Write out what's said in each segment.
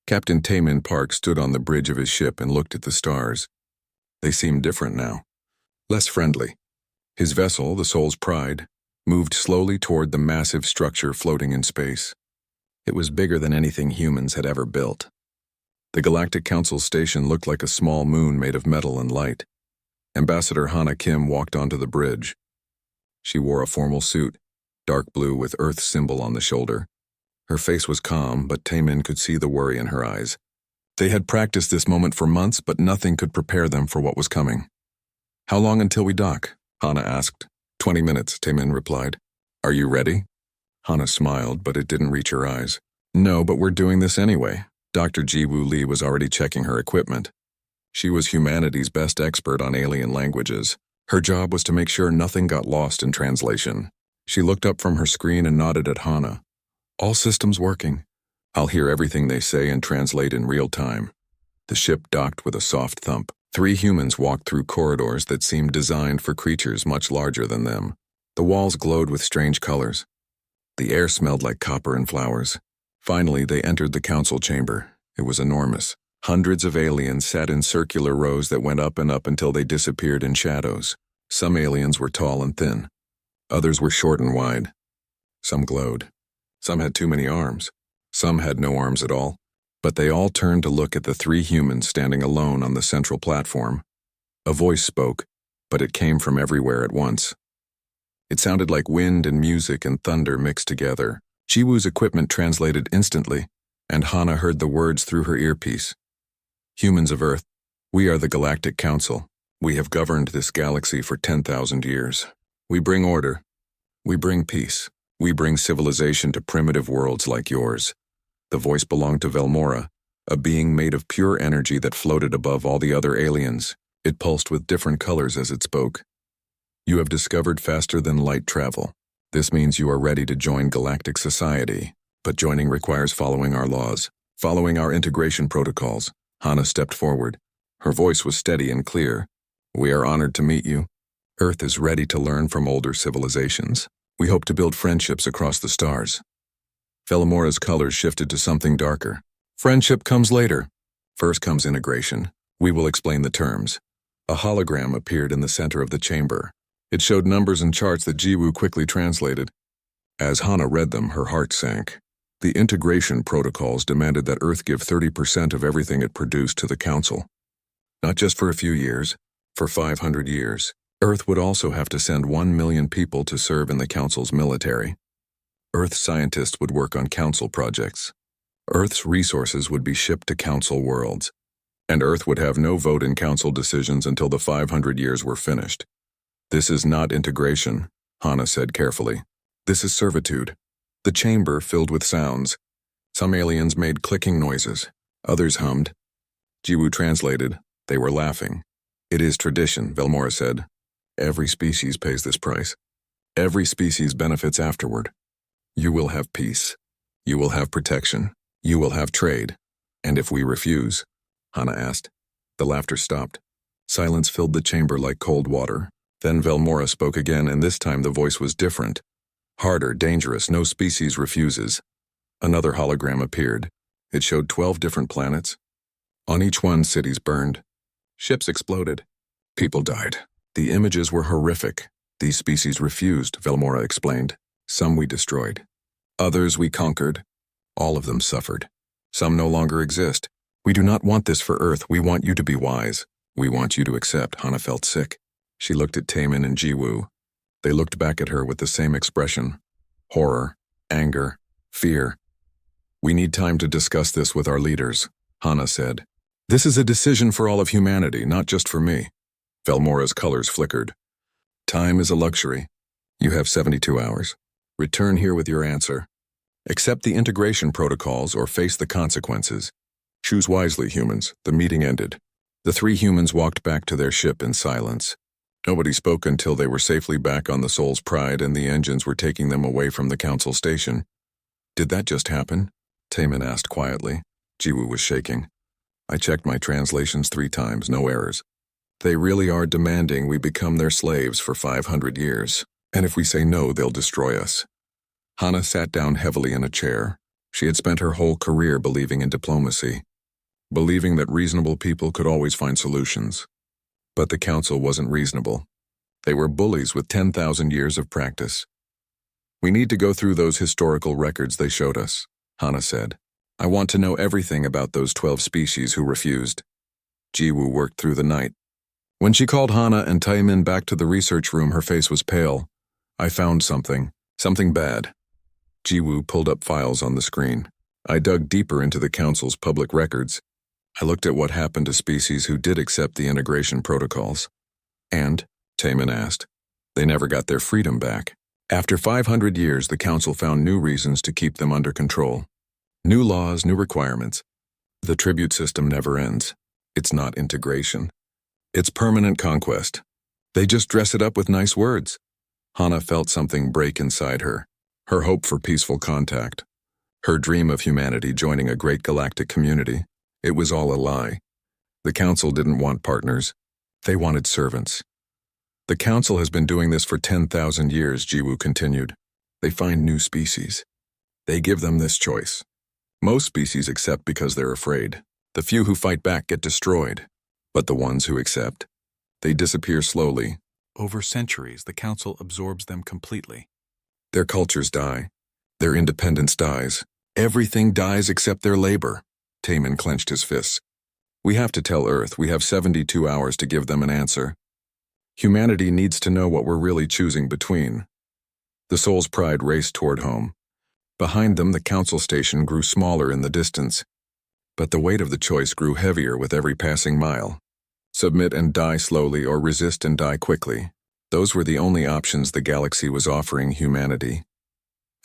Captain Taemin Park stood on the bridge of his ship and looked at the stars. They seemed different now, less friendly. His vessel, the Soul's Pride, moved slowly toward the massive structure floating in space. It was bigger than anything humans had ever built. The Galactic Council station looked like a small moon made of metal and light. Ambassador Hana Kim walked onto the bridge. She wore a formal suit, dark blue with Earth's symbol on the shoulder. Her face was calm, but Taemin could see the worry in her eyes. They had practiced this moment for months, but nothing could prepare them for what was coming. "How long until we dock?" Hana asked. 20 minutes, Taemin replied. "Are you ready?" Hana smiled, but it didn't reach her eyes. "No, but we're doing this anyway." Dr. Ji-Woo Lee was already checking her equipment. She was humanity's best expert on alien languages. Her job was to make sure nothing got lost in translation. She looked up from her screen and nodded at Hana. "All systems working. I'll hear everything they say and translate in real time." The ship docked with a soft thump. 3 humans walked through corridors that seemed designed for creatures much larger than them. The walls glowed with strange colors. The air smelled like copper and flowers. Finally, they entered the council chamber. It was enormous. Hundreds of aliens sat in circular rows that went up and up until they disappeared in shadows. Some aliens were tall and thin. Others were short and wide. Some glowed. Some had too many arms. Some had no arms at all. But they all turned to look at the 3 humans standing alone on the central platform. A voice spoke, but it came from everywhere at once. It sounded like wind and music and thunder mixed together. Ji-Woo's equipment translated instantly, and Hana heard the words through her earpiece. "Humans of Earth, we are the Galactic Council. We have governed this galaxy for 10,000 years. We bring order. We bring peace. We bring civilization to primitive worlds like yours." The voice belonged to Velmora, a being made of pure energy that floated above all the other aliens. It pulsed with different colors as it spoke. "You have discovered faster than light travel. This means you are ready to join galactic society, but joining requires following our laws, following our integration protocols." Hana stepped forward. Her voice was steady and clear. "We are honored to meet you. Earth is ready to learn from older civilizations. We hope to build friendships across the stars." Velmora's colors shifted to something darker. "Friendship comes later. First comes integration. We will explain the terms." A hologram appeared in the center of the chamber. It showed numbers and charts that Ji-Woo quickly translated. As Hana read them, her heart sank. The integration protocols demanded that Earth give 30% of everything it produced to the Council. Not just for a few years, for 500 years. Earth would also have to send 1 million people to serve in the Council's military. Earth scientists would work on Council projects. Earth's resources would be shipped to Council worlds. And Earth would have no vote in Council decisions until the 500 years were finished. "This is not integration," Hana said carefully. "This is servitude." The chamber filled with sounds. Some aliens made clicking noises. Others hummed. Ji-Woo translated. They were laughing. "It is tradition," Velmora said. "Every species pays this price. Every species benefits afterward. You will have peace. You will have protection. You will have trade. And if we refuse?" Hana asked. The laughter stopped. Silence filled the chamber like cold water. Then Velmora spoke again, and this time the voice was different. Harder, dangerous, no species refuses. Another hologram appeared. It showed 12 different planets. On each one, cities burned. Ships exploded. People died. The images were horrific. "These species refused," Velmora explained. "Some we destroyed. Others we conquered. All of them suffered. Some no longer exist. We do not want this for Earth. We want you to be wise. We want you to accept." Hana felt sick. She looked at Taemin and Ji-Woo. They looked back at her with the same expression. Horror, anger, fear. "We need time to discuss this with our leaders," Hana said. "This is a decision for all of humanity, not just for me." Velmora's colors flickered. "Time is a luxury. You have 72 hours. Return here with your answer. Accept the integration protocols or face the consequences. Choose wisely, humans." The meeting ended. The 3 humans walked back to their ship in silence. Nobody spoke until they were safely back on the Soul's Pride and the engines were taking them away from the Council station. "Did that just happen?" Taemin asked quietly. Ji-Woo was shaking. "I checked my translations 3 times, no errors. They really are demanding we become their slaves for 500 years. And if we say no, they'll destroy us." Hana sat down heavily in a chair. She had spent her whole career believing in diplomacy, believing that reasonable people could always find solutions. But the council wasn't reasonable. They were bullies with 10,000 years of practice. "We need to go through those historical records they showed us," Hana said. "I want to know everything about those 12 species who refused." Jiwoo worked through the night. When she called Hana and Taemin back to the research room, her face was pale. "I found something bad." Jiwoo pulled up files on the screen. "I dug deeper into the council's public records. I looked at what happened to species who did accept the integration protocols." "And?" Taemin asked. "They never got their freedom back. After 500 years, the council found new reasons to keep them under control. New laws, new requirements. The tribute system never ends. It's not integration. It's permanent conquest. They just dress it up with nice words." Hana felt something break inside her. Her hope for peaceful contact. Her dream of humanity joining a great galactic community. It was all a lie. The council didn't want partners. They wanted servants. "The council has been doing this for 10,000 years, Jiwoo continued. They find new species. They give them this choice. Most species accept because they're afraid. The few who fight back get destroyed. But the ones who accept, they disappear slowly. Over centuries, the council absorbs them completely. Their cultures die. Their independence dies. Everything dies except their labor." Taemin clenched his fists. "We have to tell Earth. We have 72 hours to give them an answer. Humanity needs to know what we're really choosing between." The Soul's Pride raced toward home. Behind them, the council station grew smaller in the distance. But the weight of the choice grew heavier with every passing mile. Submit and die slowly, or resist and die quickly. Those were the only options the galaxy was offering humanity.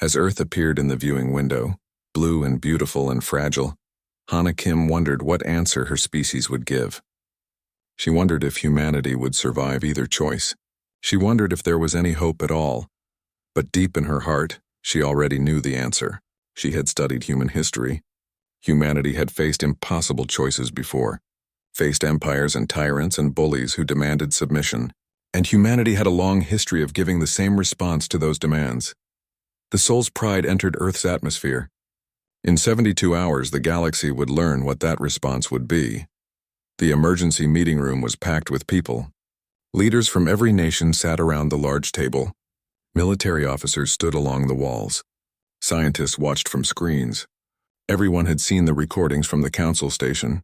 As Earth appeared in the viewing window, blue and beautiful and fragile, Hana Kim wondered what answer her species would give. She wondered if humanity would survive either choice. She wondered if there was any hope at all. But deep in her heart, she already knew the answer. She had studied human history. Humanity had faced impossible choices before, faced empires and tyrants and bullies who demanded submission, and humanity had a long history of giving the same response to those demands. The Soul's Pride entered Earth's atmosphere. In 72 hours, the galaxy would learn what that response would be. The emergency meeting room was packed with people. Leaders from every nation sat around the large table. Military officers stood along the walls. Scientists watched from screens. Everyone had seen the recordings from the council station.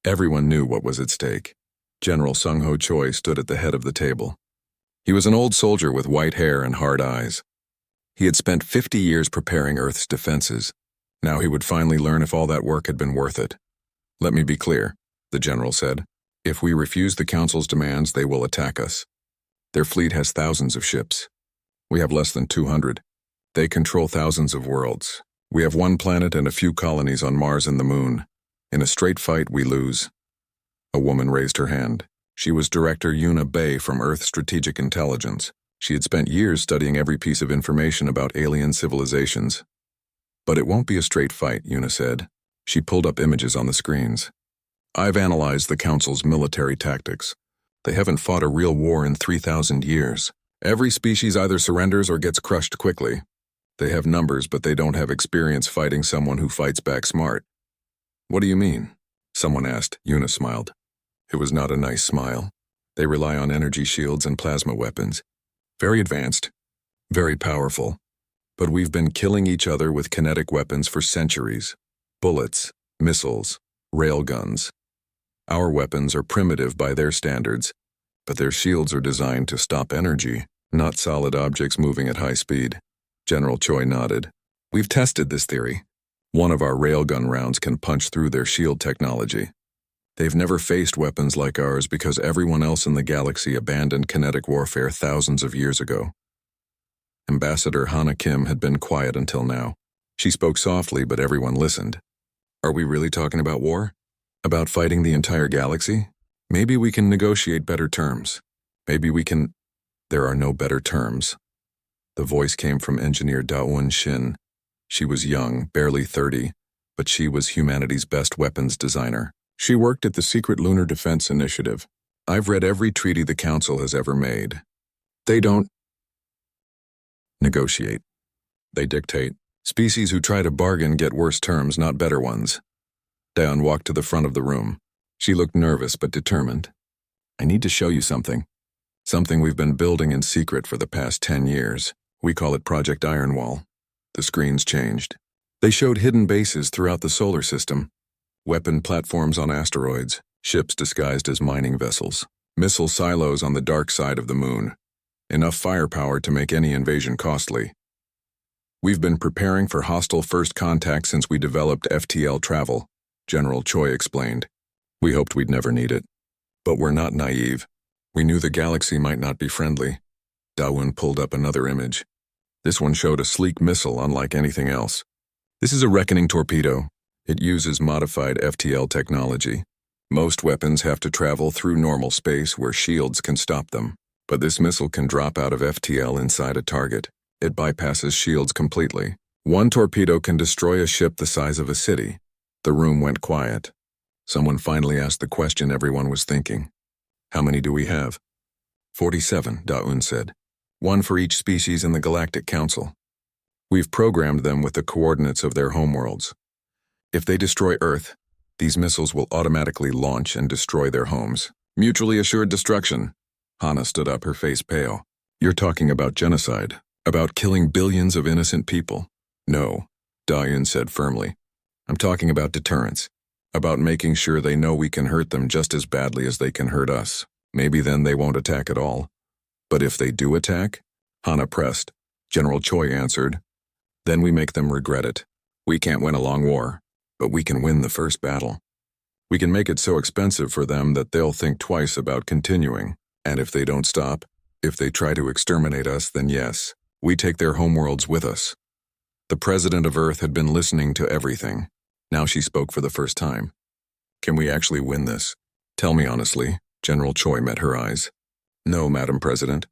Everyone knew what was at stake. General Sung-Ho Choi stood at the head of the table. He was an old soldier with white hair and hard eyes. He had spent 50 years preparing Earth's defenses. Now he would finally learn if all that work had been worth it. "Let me be clear," the general said. "If we refuse the council's demands, they will attack us. Their fleet has thousands of ships. We have less than 200. They control thousands of worlds. We have one planet and a few colonies on Mars and the Moon. In a straight fight, we lose." A woman raised her hand. She was Director Yuna Bay from Earth Strategic Intelligence. She had spent years studying every piece of information about alien civilizations. "But it won't be a straight fight," Yuna said. She pulled up images on the screens. "I've analyzed the Council's military tactics. They haven't fought a real war in 3,000 years. Every species either surrenders or gets crushed quickly. They have numbers, but they don't have experience fighting someone who fights back smart." "What do you mean?" someone asked. Yuna smiled. It was not a nice smile. "They rely on energy shields and plasma weapons. Very advanced, very powerful. But we've been killing each other with kinetic weapons for centuries. Bullets, missiles, railguns. Our weapons are primitive by their standards, but their shields are designed to stop energy, not solid objects moving at high speed." General Choi nodded. "We've tested this theory. One of our railgun rounds can punch through their shield technology. They've never faced weapons like ours because everyone else in the galaxy abandoned kinetic warfare thousands of years ago." Ambassador Hana Kim had been quiet until now. She spoke softly, but everyone listened. "Are we really talking about war? About fighting the entire galaxy? Maybe we can negotiate better terms. Maybe we can—" "There are no better terms." The voice came from engineer Daewon Shin. She was young, barely 30, but she was humanity's best weapons designer. She worked at the Secret Lunar Defense Initiative. "I've read every treaty the Council has ever made. They don't negotiate. They dictate. Species who try to bargain get worse terms, not better ones. Daeun walked to the front of the room. She looked nervous but determined. I need to show you something. Something we've been building in secret for the past 10 years. We call it Project Ironwall. The screens changed. They showed hidden bases throughout the solar system. Weapon platforms on asteroids, ships disguised as mining vessels, missile silos on the dark side of the moon. Enough firepower to make any invasion costly. We've been preparing for hostile first contact since we developed FTL travel, General Choi explained. We hoped we'd never need it. But we're not naive. We knew the galaxy might not be friendly. Daeun pulled up another image. This one showed a sleek missile unlike anything else. This is a reckoning torpedo. It uses modified FTL technology. Most weapons have to travel through normal space where shields can stop them. But this missile can drop out of FTL inside a target. It bypasses shields completely. One torpedo can destroy a ship the size of a city. The room went quiet. Someone finally asked the question everyone was thinking. How many do we have? 47, Daeun said. One for each species in the Galactic Council. We've programmed them with the coordinates of their homeworlds. If they destroy Earth, these missiles will automatically launch and destroy their homes. Mutually assured destruction. Hana stood up, her face pale. You're talking about genocide, about killing billions of innocent people. No, Daeun said firmly. I'm talking about deterrence. About making sure they know we can hurt them just as badly as they can hurt us. Maybe then they won't attack at all. But if they do attack, Hana pressed. General Choi answered, then we make them regret it. We can't win a long war, but we can win the first battle. We can make it so expensive for them that they'll think twice about continuing. And if they don't stop, if they try to exterminate us, then yes, we take their homeworlds with us. The president of Earth had been listening to everything. Now she spoke for the first time. Can we actually win this? Tell me honestly. General Choi met her eyes. No, Madam President.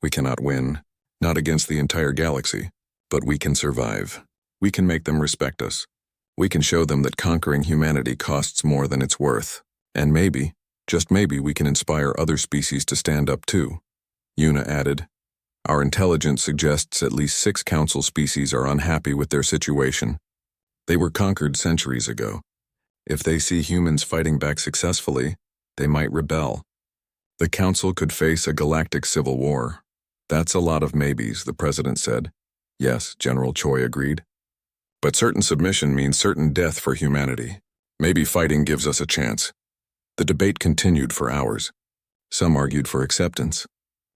We cannot win. Not against the entire galaxy. But we can survive. We can make them respect us. We can show them that conquering humanity costs more than it's worth. And maybe, just maybe, we can inspire other species to stand up too. Yuna added, our intelligence suggests at least 6 council species are unhappy with their situation. They were conquered centuries ago. If they see humans fighting back successfully, they might rebel. The council could face a galactic civil war. That's a lot of maybes, the president said. Yes, General Choi agreed. But certain submission means certain death for humanity. Maybe fighting gives us a chance. The debate continued for hours. Some argued for acceptance.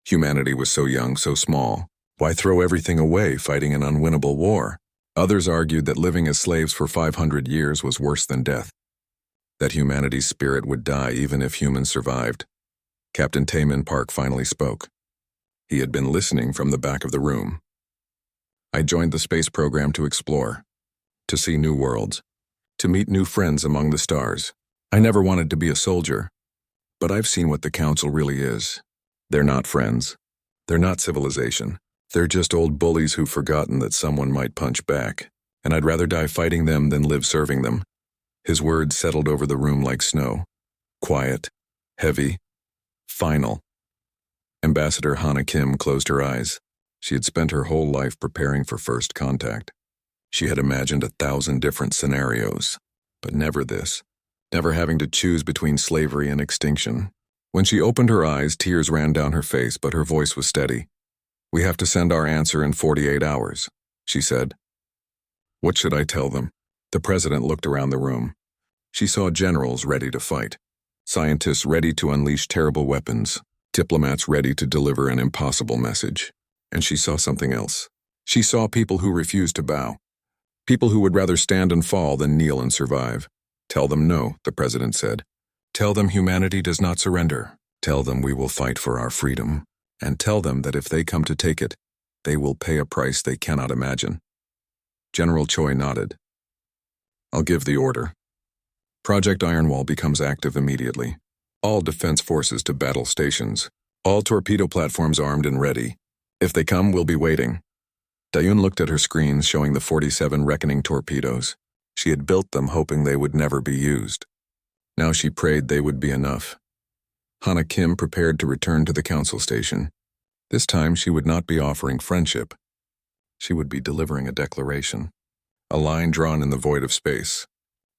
Humanity was so young, so small. Why throw everything away fighting an unwinnable war? Others argued that living as slaves for 500 years was worse than death. That humanity's spirit would die even if humans survived. Captain Taemin Park finally spoke. He had been listening from the back of the room. I joined the space program to explore, to see new worlds, to meet new friends among the stars. I never wanted to be a soldier, but I've seen what the council really is. They're not friends. They're not civilization. They're just old bullies who've forgotten that someone might punch back, and I'd rather die fighting them than live serving them. His words settled over the room like snow. Quiet, heavy, final. Ambassador Hana Kim closed her eyes. She had spent her whole life preparing for first contact. She had imagined 1,000 different scenarios, but never this. Never having to choose between slavery and extinction. When she opened her eyes, tears ran down her face, but her voice was steady. We have to send our answer in 48 hours, she said. What should I tell them? The president looked around the room. She saw generals ready to fight, scientists ready to unleash terrible weapons, diplomats ready to deliver an impossible message. And she saw something else. She saw people who refused to bow. People who would rather stand and fall than kneel and survive. Tell them no, the president said. Tell them humanity does not surrender. Tell them we will fight for our freedom. And tell them that if they come to take it, they will pay a price they cannot imagine. General Choi nodded. I'll give the order. Project Ironwall becomes active immediately. All defense forces to battle stations. All torpedo platforms armed and ready. If they come, we'll be waiting. Daeun looked at her screens showing the 47 reckoning torpedoes. She had built them hoping they would never be used. Now she prayed they would be enough. Hana Kim prepared to return to the council station. This time she would not be offering friendship. She would be delivering a declaration. A line drawn in the void of space.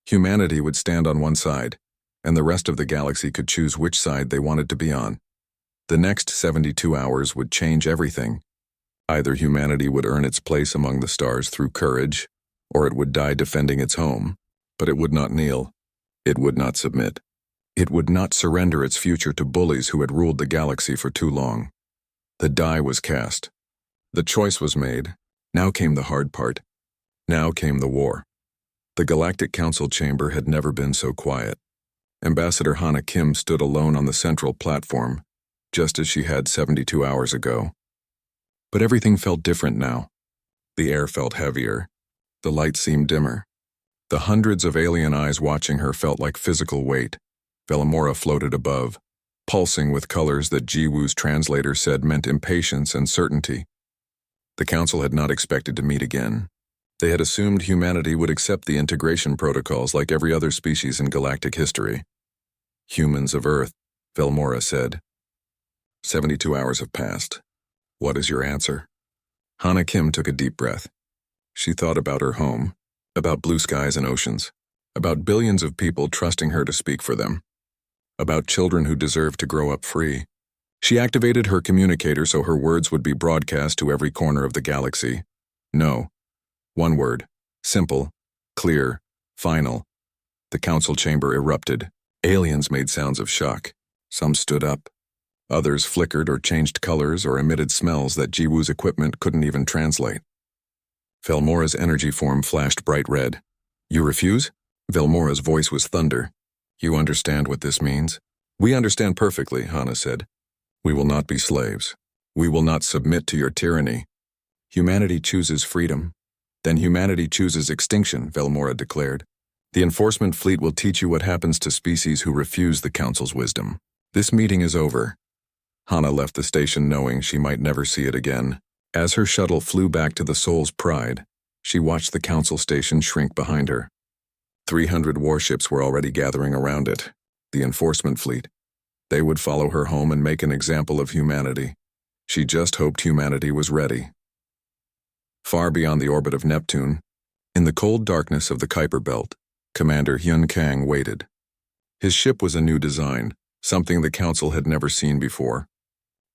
Humanity would stand on one side, and the rest of the galaxy could choose which side they wanted to be on. The next 72 hours would change everything. Either humanity would earn its place among the stars through courage, or it would die defending its home. But it would not kneel. It would not submit. It would not surrender its future to bullies who had ruled the galaxy for too long. The die was cast. The choice was made. Now came the hard part. Now came the war. The Galactic Council chamber had never been so quiet. Ambassador Hana Kim stood alone on the central platform, just as she had 72 hours ago. But everything felt different now. The air felt heavier. The light seemed dimmer. The hundreds of alien eyes watching her felt like physical weight. Velamora floated above, pulsing with colors that Jiwoo's translator said meant impatience and certainty. The Council had not expected to meet again. They had assumed humanity would accept the integration protocols like every other species in galactic history. Humans of Earth, Velamora said. 72 hours have passed. What is your answer? Hana Kim took a deep breath. She thought about her home, about blue skies and oceans, about billions of people trusting her to speak for them, about children who deserve to grow up free. She activated her communicator so her words would be broadcast to every corner of the galaxy. No. One word. Simple, clear, final. The council chamber erupted. Aliens made sounds of shock. Some stood up. Others flickered or changed colors or emitted smells that Jiwoo's equipment couldn't even translate. Velmora's energy form flashed bright red. You refuse? Velmora's voice was thunder. You understand what this means? We understand perfectly, Hana said. We will not be slaves. We will not submit to your tyranny. Humanity chooses freedom. Then humanity chooses extinction, Velmora declared. The enforcement fleet will teach you what happens to species who refuse the Council's wisdom. This meeting is over. Hana left the station knowing she might never see it again. As her shuttle flew back to the Soul's Pride, she watched the Council station shrink behind her. 300 warships were already gathering around it, the enforcement fleet. They would follow her home and make an example of humanity. She just hoped humanity was ready. Far beyond the orbit of Neptune, in the cold darkness of the Kuiper Belt, Commander Hyun Kang waited. His ship was a new design, something the Council had never seen before.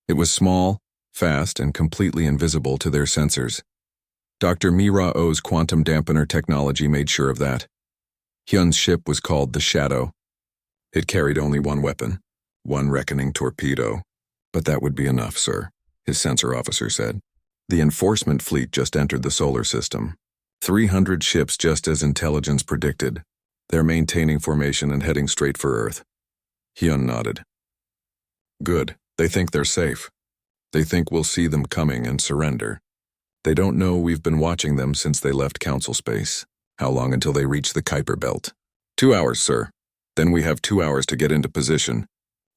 It was small, fast, and completely invisible to their sensors. Dr. Mira O's quantum dampener technology made sure of that. Hyun's ship was called the Shadow. It carried only one weapon, one reckoning torpedo. But that would be enough, sir, his sensor officer said. The enforcement fleet just entered the solar system. 300 ships just as intelligence predicted. They're maintaining formation and heading straight for Earth. Hyun nodded. Good. They think they're safe. They think we'll see them coming and surrender. They don't know we've been watching them since they left Council space. How long until they reach the Kuiper Belt? 2 hours, sir. Then we have 2 hours to get into position.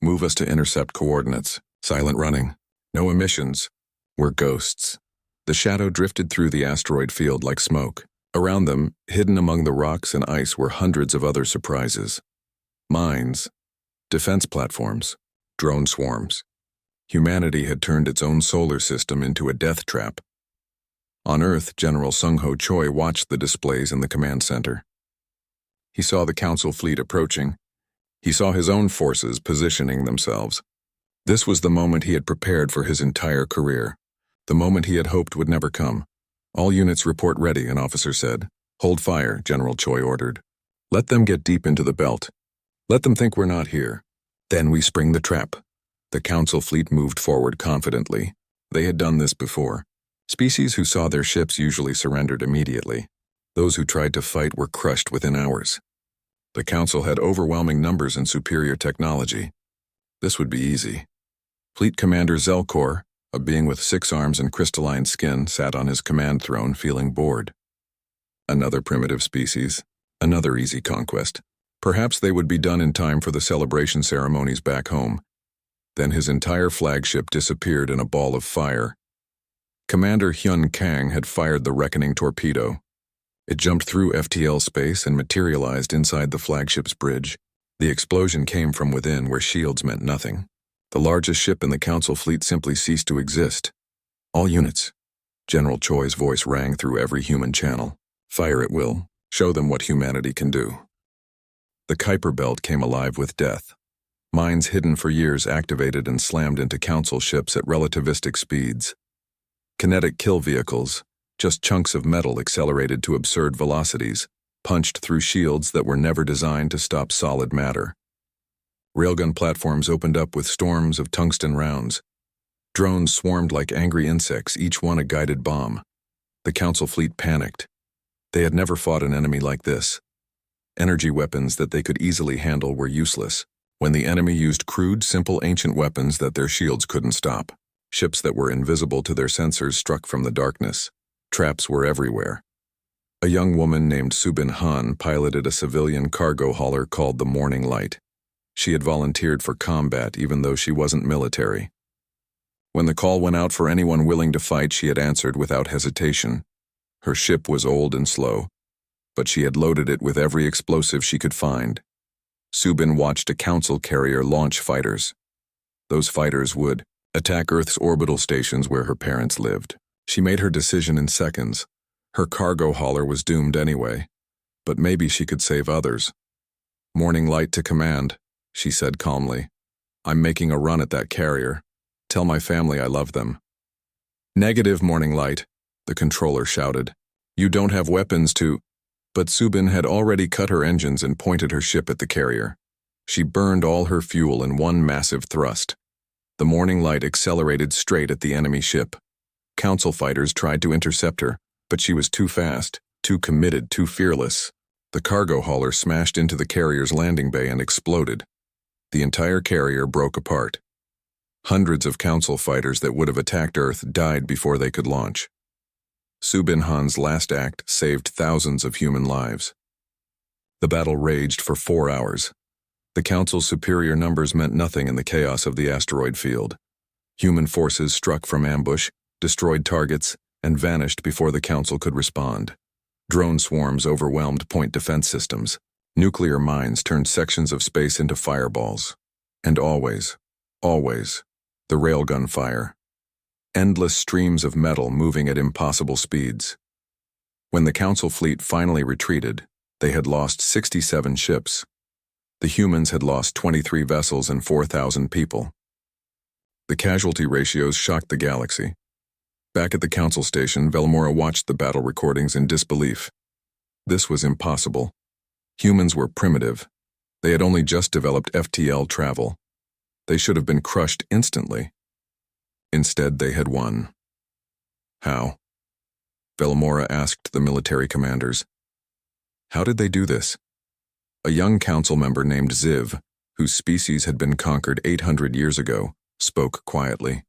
Move us to intercept coordinates. Silent running. No emissions. We're ghosts. The Shadow drifted through the asteroid field like smoke. Around them, hidden among the rocks and ice, were hundreds of other surprises. Mines, defense platforms, drone swarms. Humanity had turned its own solar system into a death trap. On Earth, General Sung-Ho Choi watched the displays in the command center. He saw the Council fleet approaching. He saw his own forces positioning themselves. This was the moment he had prepared for his entire career. The moment he had hoped would never come. All units report ready, an officer said. Hold fire, General Choi ordered. Let them get deep into the belt. Let them think we're not here. Then we spring the trap. The Council fleet moved forward confidently. They had done this before. Species who saw their ships usually surrendered immediately. Those who tried to fight were crushed within hours. The Council had overwhelming numbers and superior technology. This would be easy. Fleet Commander Zelkor, a being with 6 arms and crystalline skin, sat on his command throne feeling bored. Another primitive species, another easy conquest. Perhaps they would be done in time for the celebration ceremonies back home. Then his entire flagship disappeared in a ball of fire. Commander Hyun Kang had fired the reckoning torpedo. It jumped through FTL space and materialized inside the flagship's bridge. The explosion came from within where shields meant nothing. The largest ship in the Council fleet simply ceased to exist. All units. General Choi's voice rang through every human channel. Fire at will. Show them what humanity can do. The Kuiper Belt came alive with death. Mines hidden for years activated and slammed into Council ships at relativistic speeds. Kinetic kill vehicles, just chunks of metal accelerated to absurd velocities, punched through shields that were never designed to stop solid matter. Railgun platforms opened up with storms of tungsten rounds. Drones swarmed like angry insects, each one a guided bomb. The Council fleet panicked. They had never fought an enemy like this. Energy weapons that they could easily handle were useless, when the enemy used crude, simple ancient weapons that their shields couldn't stop. Ships that were invisible to their sensors struck from the darkness. Traps were everywhere. A young woman named Subin Han piloted a civilian cargo hauler called the Morning Light. She had volunteered for combat even though she wasn't military. When the call went out for anyone willing to fight, she had answered without hesitation. Her ship was old and slow, but she had loaded it with every explosive she could find. Subin watched a Council carrier launch fighters. Those fighters would attack Earth's orbital stations where her parents lived. She made her decision in seconds. Her cargo hauler was doomed anyway, but maybe she could save others. Morning Light to command, she said calmly. I'm making a run at that carrier. Tell my family I love them. Negative, Morning Light, the controller shouted. You don't have weapons to... But Subin had already cut her engines and pointed her ship at the carrier. She burned all her fuel in one massive thrust. The Morning Light accelerated straight at the enemy ship. Council fighters tried to intercept her, but she was too fast, too committed, too fearless. The cargo hauler smashed into the carrier's landing bay and exploded. The entire carrier broke apart. Hundreds of Council fighters that would have attacked Earth died before they could launch. Subin Han's last act saved thousands of human lives. The battle raged for 4 hours. The Council's superior numbers meant nothing in the chaos of the asteroid field. Human forces struck from ambush, destroyed targets, and vanished before the Council could respond. Drone swarms overwhelmed point defense systems. Nuclear mines turned sections of space into fireballs. And always, the railgun fire. Endless streams of metal moving at impossible speeds. When the Council fleet finally retreated, they had lost 67 ships. The humans had lost 23 vessels and 4,000 people. The casualty ratios shocked the galaxy. Back at the Council station, Velmora watched the battle recordings in disbelief. This was impossible. Humans were primitive. They had only just developed FTL travel. They should have been crushed instantly. Instead, they had won. How? Velmora asked the military commanders. How did they do this? A young Council member named Ziv, whose species had been conquered 800 years ago, spoke quietly.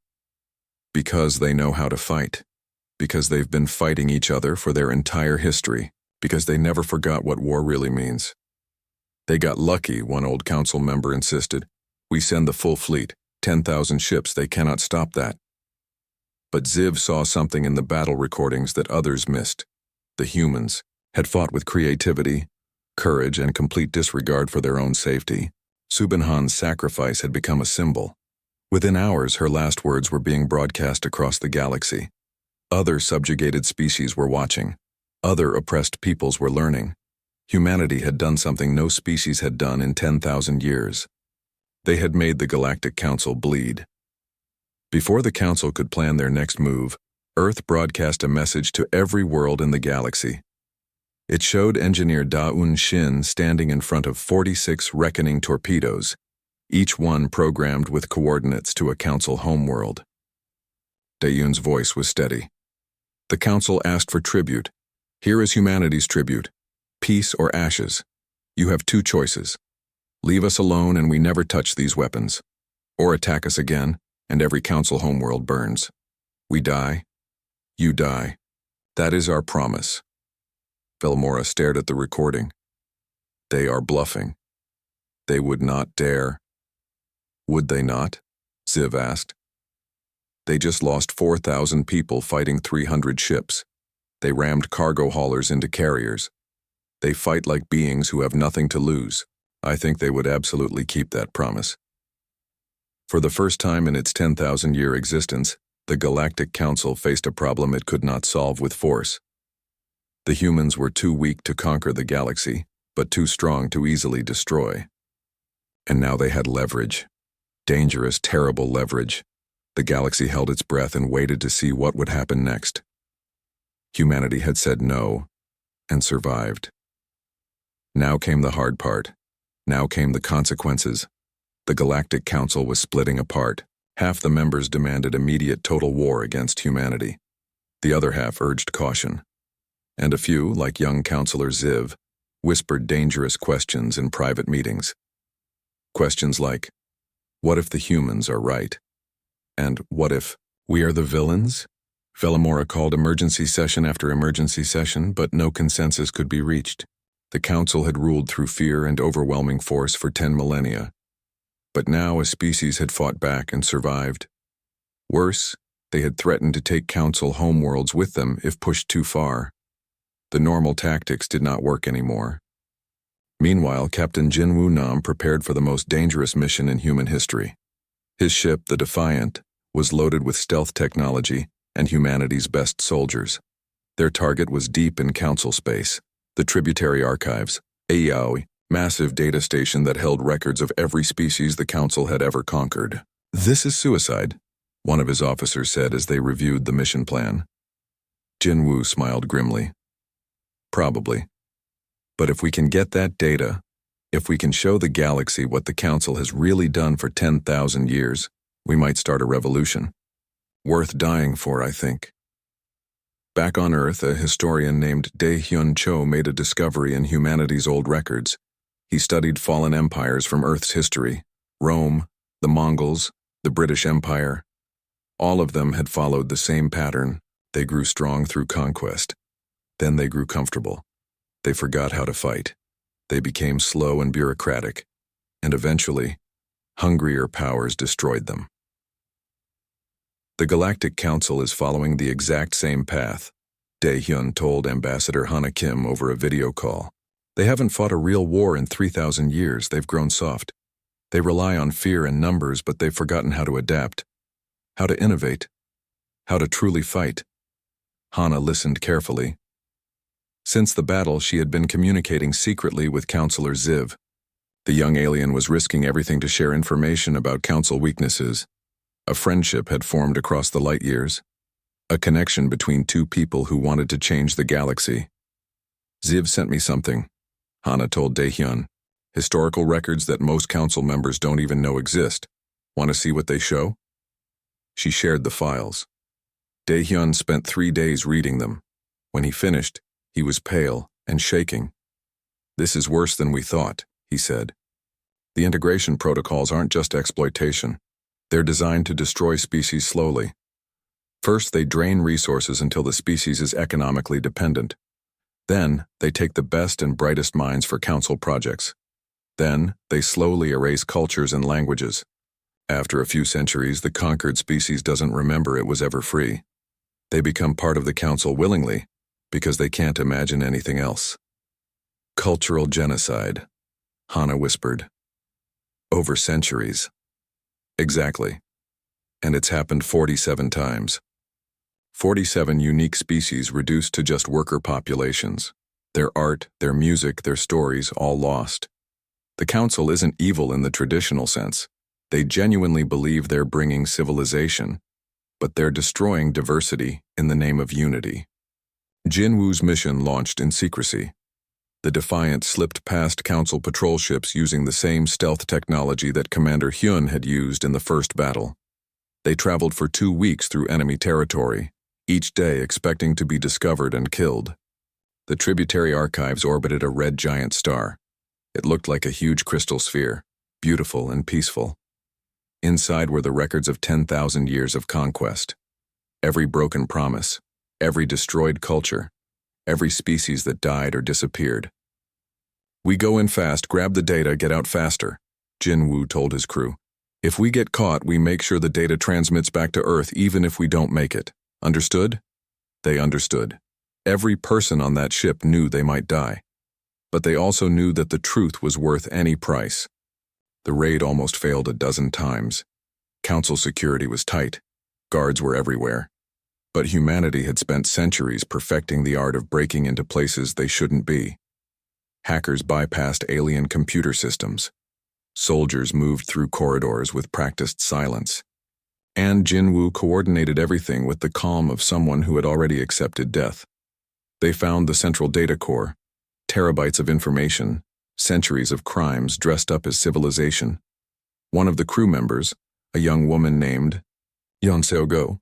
Because they know how to fight. Because they've been fighting each other for their entire history. Because they never forgot what war really means. They got lucky, one old Council member insisted. We send the full fleet. 10,000 ships, they cannot stop that. But Ziv saw something in the battle recordings that others missed. The humans had fought with creativity, courage, and complete disregard for their own safety. Subin Han's sacrifice had become a symbol. Within hours, her last words were being broadcast across the galaxy. Other subjugated species were watching. Other oppressed peoples were learning. Humanity had done something no species had done in 10,000 years. They had made the Galactic Council bleed. Before the Council could plan their next move, Earth broadcast a message to every world in the galaxy. It showed engineer Da-Un Shin standing in front of 46 reckoning torpedoes, each one programmed with coordinates to a Council homeworld. Da-Un's voice was steady. The Council asked for tribute. Here is humanity's tribute. Peace or ashes. You have two choices. Leave us alone and we never touch these weapons. Or attack us again, and every Council homeworld burns. We die. You die. That is our promise. Velmora stared at the recording. They are bluffing. They would not dare. Would they not? Ziv asked. They just lost 4,000 people fighting 300 ships. They rammed cargo haulers into carriers. They fight like beings who have nothing to lose. I think they would absolutely keep that promise. For the first time in its 10,000-year existence, The Galactic Council faced a problem it could not solve with force. The humans were too weak to conquer the galaxy, but too strong to easily destroy. And now they had leverage. Dangerous, terrible leverage. The galaxy held its breath and waited to see what would happen next. Humanity had said no, and survived. Now came the hard part. Now came the consequences. The Galactic Council was splitting apart. Half the members demanded immediate total war against humanity. The other half urged caution. And a few, like young Counselor Ziv, whispered dangerous questions in private meetings. Questions like, what if the humans are right? And what if we are the villains? Velamora called emergency session after emergency session, but no consensus could be reached. The Council had ruled through fear and overwhelming force for 10 millennia. But now a species had fought back and survived. Worse, they had threatened to take Council homeworlds with them if pushed too far. The normal tactics did not work anymore. Meanwhile, Captain Jinwoo Nam prepared for the most dangerous mission in human history. His ship, the Defiant, was loaded with stealth technology and humanity's best soldiers. Their target was deep in Council space, the Tributary Archives, a yaoi, massive data station that held records of every species the Council had ever conquered. This is suicide, one of his officers said as they reviewed the mission plan. Jinwoo smiled grimly. Probably. But if we can get that data, if we can show the galaxy what the Council has really done for 10,000 years, we might start a revolution. Worth dying for, I think. Back on Earth, a historian named Dae-hyun Cho made a discovery in humanity's old records. He studied fallen empires from Earth's history. Rome, the Mongols, the British Empire. All of them had followed the same pattern. They grew strong through conquest. Then they grew comfortable. They forgot how to fight. They became slow and bureaucratic. And eventually, hungrier powers destroyed them. The Galactic Council is following the exact same path, Dae-hyun told Ambassador Hana Kim over a video call. They haven't fought a real war in 3,000 years. They've grown soft. They rely on fear and numbers, but they've forgotten how to adapt, how to innovate, how to truly fight. Hana listened carefully. Since the battle, she had been communicating secretly with Counselor Ziv. The young alien was risking everything to share information about Council weaknesses. A friendship had formed across the light years, a connection between two people who wanted to change the galaxy. Ziv sent me something, Hana told Dae-hyun. Historical records that most Council members don't even know exist. Want to see what they show? She shared the files. Dae-hyun spent 3 days reading them. When he finished, he was pale and shaking. This is worse than we thought, he said. The integration protocols aren't just exploitation. They're designed to destroy species slowly. First, they drain resources until the species is economically dependent. Then, they take the best and brightest minds for Council projects. Then, they slowly erase cultures and languages. After a few centuries, the conquered species doesn't remember it was ever free. They become part of the Council willingly, because they can't imagine anything else. Cultural genocide, Hana whispered. Over centuries. Exactly. And it's happened 47 times. 47 unique species reduced to just worker populations. Their art, their music, their stories, all lost. The Council isn't evil in the traditional sense. They genuinely believe they're bringing civilization, but they're destroying diversity in the name of unity. Jinwoo's mission launched in secrecy. The Defiant slipped past Council patrol ships using the same stealth technology that Commander Hyun had used in the first battle. They traveled for 2 weeks through enemy territory, each day expecting to be discovered and killed. The Tributary Archives orbited a red giant star. It looked like a huge crystal sphere, beautiful and peaceful. Inside were the records of 10,000 years of conquest. Every broken promise, every destroyed culture, every species that died or disappeared. We go in fast, grab the data, get out faster, Jinwoo told his crew. If we get caught, we make sure the data transmits back to Earth even if we don't make it. Understood? They understood. Every person on that ship knew they might die. But they also knew that the truth was worth any price. The raid almost failed a dozen times. Council security was tight. Guards were everywhere. But humanity had spent centuries perfecting the art of breaking into places they shouldn't be. Hackers bypassed alien computer systems. Soldiers moved through corridors with practiced silence. And Jinwoo coordinated everything with the calm of someone who had already accepted death. They found the central data core, terabytes of information, centuries of crimes dressed up as civilization. One of the crew members, a young woman named Yeon Seo-go,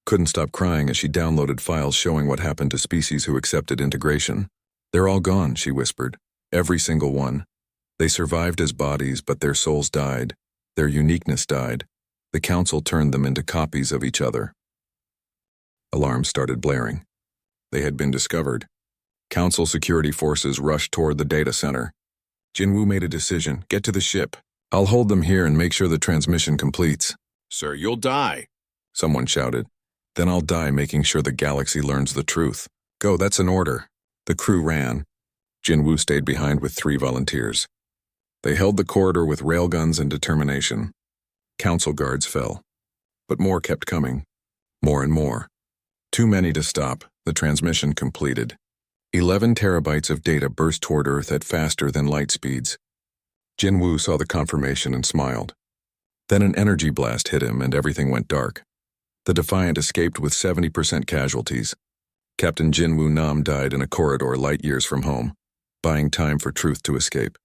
couldn't stop crying as she downloaded files showing what happened to species who accepted integration. "They're all gone," she whispered. "Every single one. They survived as bodies, but their souls died. Their uniqueness died. The council turned them into copies of each other." Alarms started blaring. They had been discovered. Council security forces rushed toward the data center. Jinwoo made a decision. "Get to the ship. I'll hold them here and make sure the transmission completes." "Sir, you'll die," someone shouted. "Then I'll die making sure the galaxy learns the truth." "Go, that's an order." The crew ran. Jinwoo stayed behind with 3 volunteers. They held the corridor with railguns and determination. Council guards fell. But more kept coming. More and more. Too many to stop. The transmission completed. 11 terabytes of data burst toward Earth at faster than light speeds. Jinwoo saw the confirmation and smiled. Then an energy blast hit him and everything went dark. The Defiant escaped with 70% casualties. Captain Jinwoo Nam died in a corridor light years from home, buying time for truth to escape.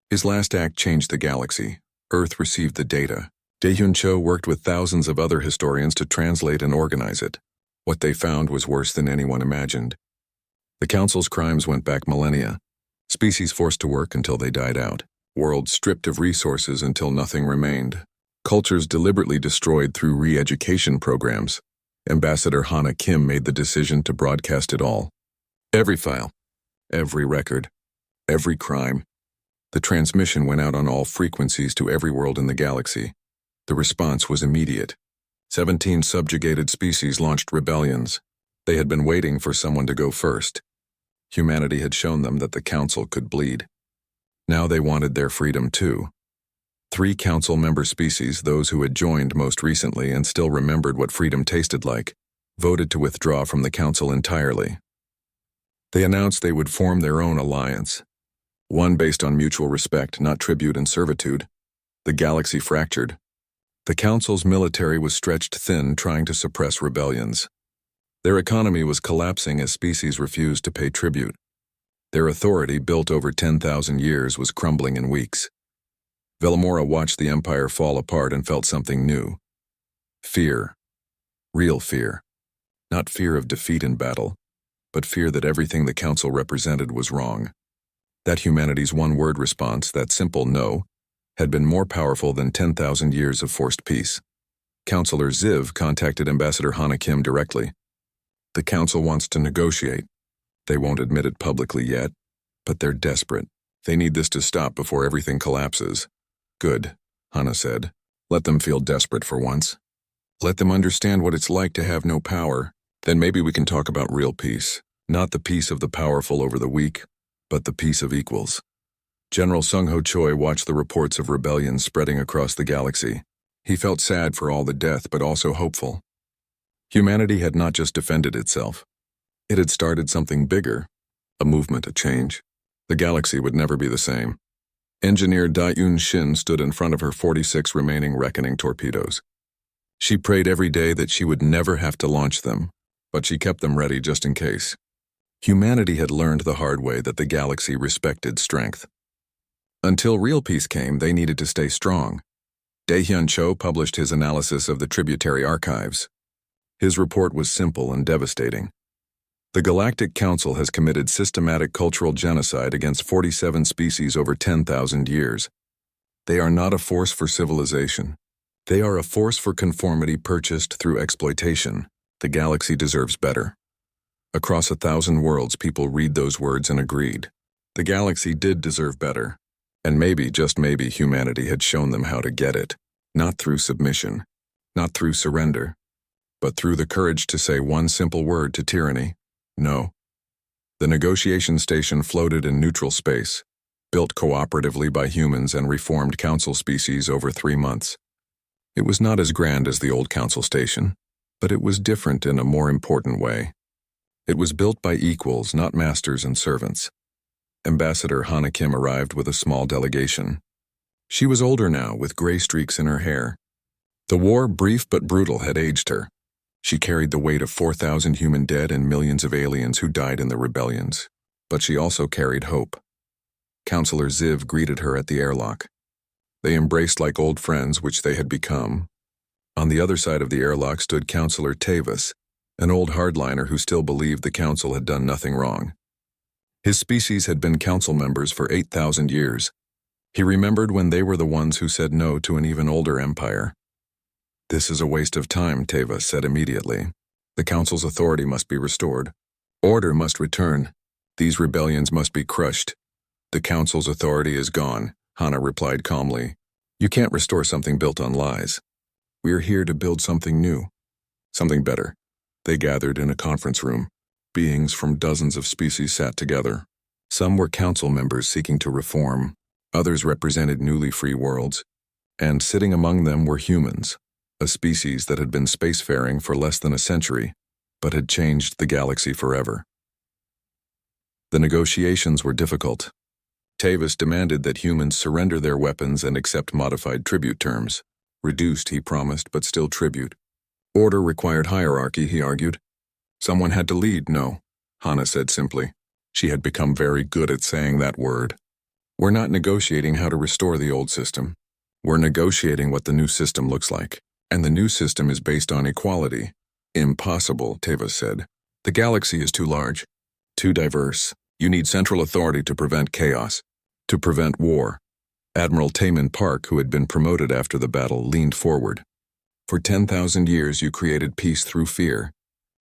His last act changed the galaxy. Earth received the data. Daehyun Cho worked with thousands of other historians to translate and organize it. What they found was worse than anyone imagined. The Council's crimes went back millennia. Species forced to work until they died out. Worlds stripped of resources until nothing remained. Cultures deliberately destroyed through re-education programs. Ambassador Hana Kim made the decision to broadcast it all. Every file, every record, every crime. The transmission went out on all frequencies to every world in the galaxy. The response was immediate. 17 subjugated species launched rebellions. They had been waiting for someone to go first. Humanity had shown them that the Council could bleed. Now they wanted their freedom too. 3 Council member species, those who had joined most recently and still remembered what freedom tasted like, voted to withdraw from the Council entirely. They announced they would form their own alliance. One based on mutual respect, not tribute and servitude. The galaxy fractured. The Council's military was stretched thin, trying to suppress rebellions. Their economy was collapsing as species refused to pay tribute. Their authority, built over 10,000 years, was crumbling in weeks. Vellamora watched the Empire fall apart and felt something new. Fear. Real fear. Not fear of defeat in battle, but fear that everything the Council represented was wrong. That humanity's one-word response, that simple no, had been more powerful than 10,000 years of forced peace. Counselor Ziv contacted Ambassador Hana Kim directly. "The Council wants to negotiate. They won't admit it publicly yet, but they're desperate. They need this to stop before everything collapses." "Good," Hana said. "Let them feel desperate for once. Let them understand what it's like to have no power. Then maybe we can talk about real peace. Not the peace of the powerful over the weak, but the peace of equals." General Sung-ho Choi watched the reports of rebellions spreading across the galaxy. He felt sad for all the death, but also hopeful. Humanity had not just defended itself. It had started something bigger, a movement, a change. The galaxy would never be the same. Engineer Da-Yoon Shin stood in front of her 46 remaining reckoning torpedoes. She prayed every day that she would never have to launch them, but she kept them ready just in case. Humanity had learned the hard way that the galaxy respected strength. Until real peace came, they needed to stay strong. Daehyun Cho published his analysis of the tributary archives. His report was simple and devastating. The Galactic Council has committed systematic cultural genocide against 47 species over 10,000 years. They are not a force for civilization. They are a force for conformity purchased through exploitation. The galaxy deserves better. Across 1,000 worlds, people read those words and agreed. The galaxy did deserve better. And maybe, just maybe, humanity had shown them how to get it. Not through submission, not through surrender, but through the courage to say one simple word to tyranny: no. The negotiation station floated in neutral space, built cooperatively by humans and reformed council species over 3 months. It was not as grand as the old council station, but it was different in a more important way. It was built by equals, not masters and servants. Ambassador Hana Kim arrived with a small delegation. She was older now, with gray streaks in her hair. The war, brief but brutal, had aged her. She carried the weight of 4,000 human dead and millions of aliens who died in the rebellions. But she also carried hope. Counselor Ziv greeted her at the airlock. They embraced like old friends, which they had become. On the other side of the airlock stood Counselor Tavis, an old hardliner who still believed the council had done nothing wrong. His species had been council members for 8,000 years. He remembered when they were the ones who said no to an even older empire. "This is a waste of time," Tavis said immediately. "The council's authority must be restored. Order must return. These rebellions must be crushed. The council's authority is gone," Hana replied calmly. "You can't restore something built on lies. We are here to build something new, something better." They gathered in a conference room. Beings from dozens of species sat together. Some were council members seeking to reform. Others represented newly free worlds. And sitting among them were humans, a species that had been spacefaring for less than a century, but had changed the galaxy forever. The negotiations were difficult. Tavis demanded that humans surrender their weapons and accept modified tribute terms. Reduced, he promised, but still tribute. Order required hierarchy, he argued. Someone had to lead, no, Hana said simply. She had become very good at saying that word. "We're not negotiating how to restore the old system. We're negotiating what the new system looks like. And the new system is based on equality." "Impossible," Tavis said. "The galaxy is too large, too diverse. You need central authority to prevent chaos, to prevent war." Admiral Taman Park, who had been promoted after the battle, leaned forward. "For 10,000 years you created peace through fear.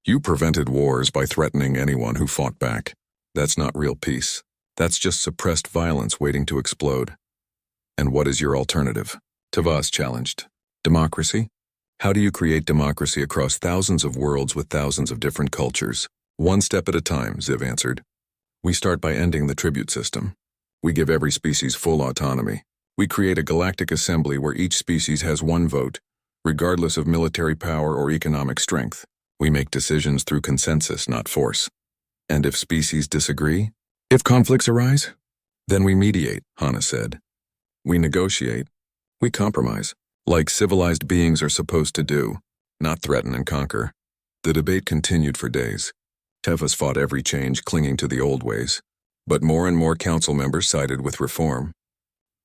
You prevented wars by threatening anyone who fought back. That's not real peace. That's just suppressed violence waiting to explode. And what is your alternative?" Tavas challenged. "Democracy? How do you create democracy across thousands of worlds with thousands of different cultures?" "One step at a time," Ziv answered. "We start by ending the tribute system. We give every species full autonomy. We create a galactic assembly where each species has one vote, regardless of military power or economic strength. We make decisions through consensus, not force. And if species disagree? If conflicts arise? Then we mediate," Hana said. "We negotiate. We compromise, like civilized beings are supposed to do, not threaten and conquer." The debate continued for days. Tevas fought every change, clinging to the old ways. But more and more council members sided with reform.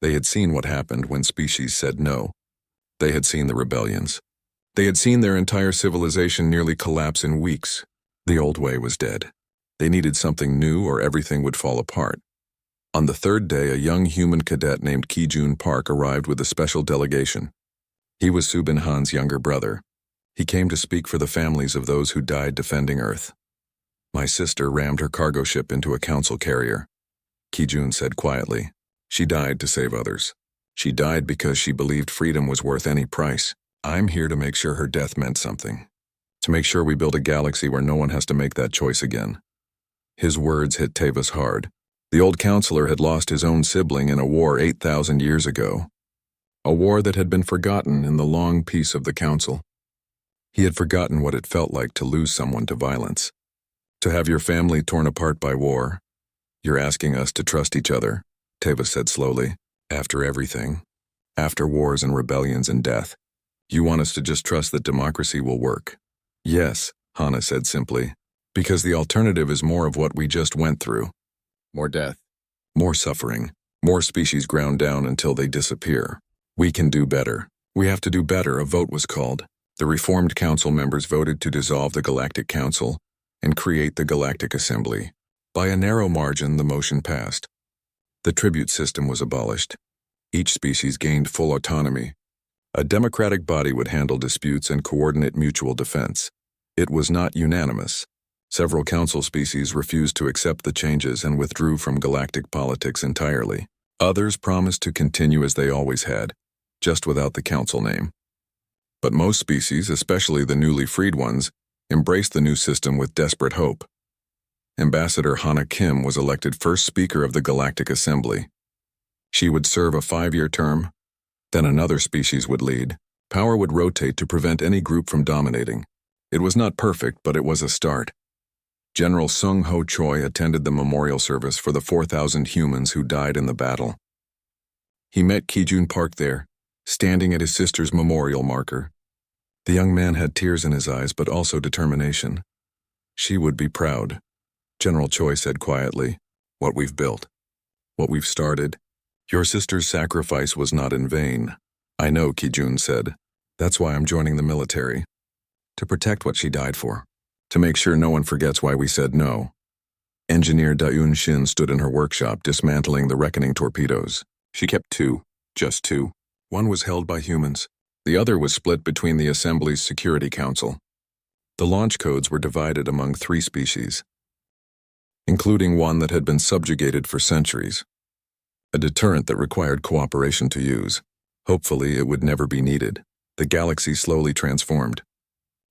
They had seen what happened when species said no. They had seen the rebellions. They had seen their entire civilization nearly collapse in weeks. The old way was dead. They needed something new or everything would fall apart. On the third day, a young human cadet named Ki-jun Park arrived with a special delegation. He was Subin Han's younger brother. He came to speak for the families of those who died defending Earth. "My sister rammed her cargo ship into a council carrier," Ki-jun said quietly. "She died to save others. She died because she believed freedom was worth any price. I'm here to make sure her death meant something. To make sure we build a galaxy where no one has to make that choice again." His words hit Tavis hard. The old counselor had lost his own sibling in a war 8,000 years ago. A war that had been forgotten in the long peace of the council. He had forgotten what it felt like to lose someone to violence. "To have your family torn apart by war. You're asking us to trust each other," Tavis said slowly. "After everything. After wars and rebellions and death. You want us to just trust that democracy will work?" "Yes," Hana said simply. "Because the alternative is more of what we just went through. More death. More suffering. More species ground down until they disappear. We can do better. We have to do better." A vote was called. The reformed council members voted to dissolve the Galactic Council and create the Galactic Assembly. By a narrow margin, the motion passed. The tribute system was abolished. Each species gained full autonomy. A democratic body would handle disputes and coordinate mutual defense. It was not unanimous. Several council species refused to accept the changes and withdrew from galactic politics entirely. Others promised to continue as they always had, just without the council name. But most species, especially the newly freed ones, embraced the new system with desperate hope. Ambassador Hana Kim was elected first Speaker of the Galactic Assembly. She would serve a 5-year term, then another species would lead. Power would rotate to prevent any group from dominating. It was not perfect, but it was a start. General Sung Ho Choi attended the memorial service for the 4,000 humans who died in the battle. He met Ki-jun Park there, standing at his sister's memorial marker. The young man had tears in his eyes, but also determination. She would be proud. General Choi said quietly, "What we've built, what we've started. Your sister's sacrifice was not in vain." "I know," Ki-jun said. "That's why I'm joining the military. To protect what she died for. To make sure no one forgets why we said no." Engineer Da-eun Shin stood in her workshop dismantling the reckoning torpedoes. She kept two, just two. One was held by humans. The other was split between the Assembly's Security Council. The launch codes were divided among 3 species, including one that had been subjugated for centuries. A deterrent that required cooperation to use. Hopefully, it would never be needed. The galaxy slowly transformed.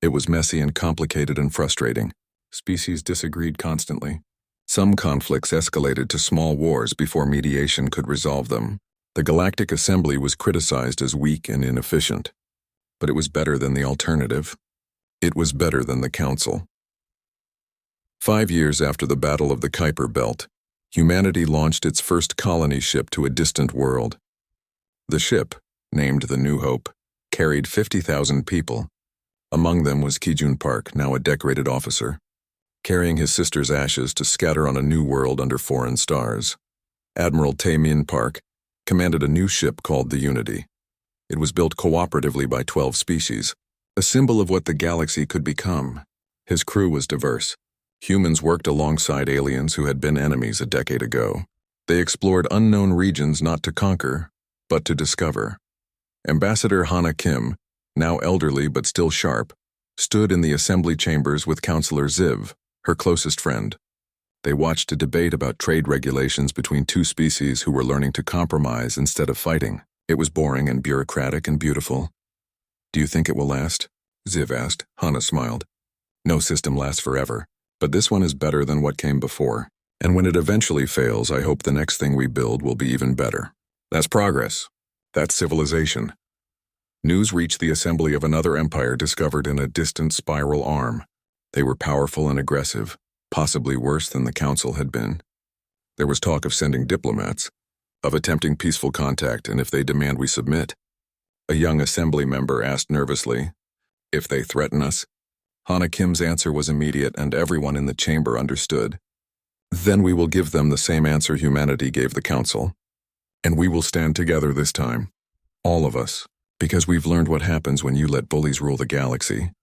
It was messy and complicated and frustrating. Species disagreed constantly. Some conflicts escalated to small wars before mediation could resolve them. The Galactic Assembly was criticized as weak and inefficient. But it was better than the alternative. It was better than the Council. 5 years after the Battle of the Kuiper Belt, humanity launched its first colony ship to a distant world. The ship, named the New Hope, carried 50,000 people. Among them was Ki-jun Park, now a decorated officer, carrying his sister's ashes to scatter on a new world under foreign stars. Admiral Tae-min Park commanded a new ship called the Unity. It was built cooperatively by 12 species, a symbol of what the galaxy could become. His crew was diverse. Humans worked alongside aliens who had been enemies a decade ago. They explored unknown regions not to conquer, but to discover. Ambassador Hana Kim, now elderly but still sharp, stood in the assembly chambers with Counselor Ziv, her closest friend. They watched a debate about trade regulations between 2 species who were learning to compromise instead of fighting. It was boring and bureaucratic and beautiful. "Do you think it will last?" Ziv asked. Hana smiled. "No system lasts forever, but this one is better than what came before. And when it eventually fails, I hope the next thing we build will be even better." That's progress. That's civilization. News reached the assembly of another empire discovered in a distant spiral arm. They were powerful and aggressive, possibly worse than the Council had been. There was talk of sending diplomats, of attempting peaceful contact, and if they demand we submit. A young assembly member asked nervously, "If they threaten us?" Hana Kim's answer was immediate, and everyone in the chamber understood. "Then we will give them the same answer humanity gave the Council. And we will stand together this time. All of us. Because we've learned what happens when you let bullies rule the galaxy."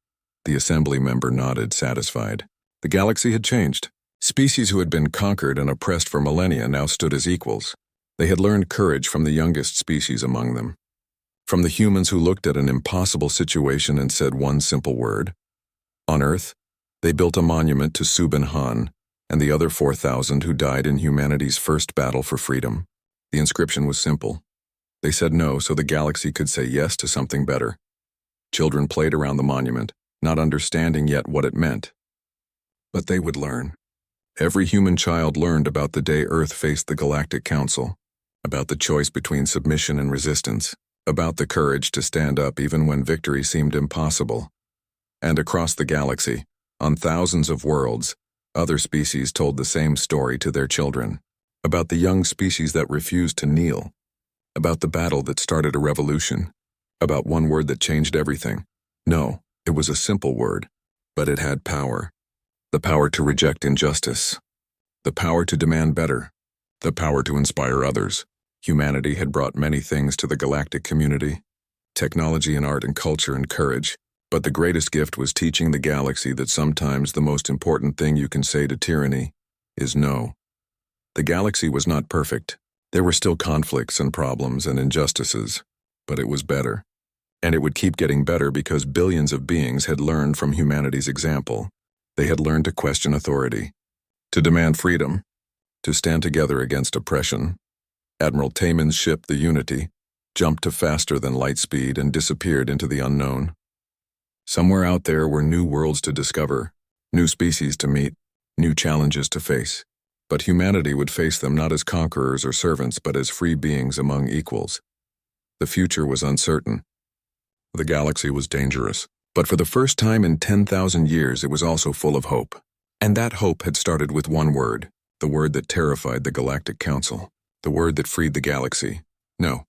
The assembly member nodded, satisfied. The galaxy had changed. Species who had been conquered and oppressed for millennia now stood as equals. They had learned courage from the youngest species among them. From the humans who looked at an impossible situation and said one simple word. On Earth, they built a monument to Subin Han and the other 4,000 who died in humanity's first battle for freedom. The inscription was simple. They said no so the galaxy could say yes to something better. Children played around the monument, not understanding yet what it meant. But they would learn. Every human child learned about the day Earth faced the Galactic Council, about the choice between submission and resistance, about the courage to stand up even when victory seemed impossible. And across the galaxy, on thousands of worlds, other species told the same story to their children. About the young species that refused to kneel. About the battle that started a revolution. About one word that changed everything. No, it was a simple word, but it had power. The power to reject injustice. The power to demand better. The power to inspire others. Humanity had brought many things to the galactic community. Technology and art and culture and courage. But the greatest gift was teaching the galaxy that sometimes the most important thing you can say to tyranny is no. The galaxy was not perfect. There were still conflicts and problems and injustices, but it was better. And it would keep getting better because billions of beings had learned from humanity's example. They had learned to question authority, to demand freedom, to stand together against oppression. Admiral Taemin's ship, the Unity, jumped to faster than light speed and disappeared into the unknown. Somewhere out there were new worlds to discover, new species to meet, new challenges to face. But humanity would face them not as conquerors or servants, but as free beings among equals. The future was uncertain. The galaxy was dangerous, but for the first time in 10,000 years it was also full of hope. And that hope had started with one word, the word that terrified the Galactic Council, the word that freed the galaxy. No,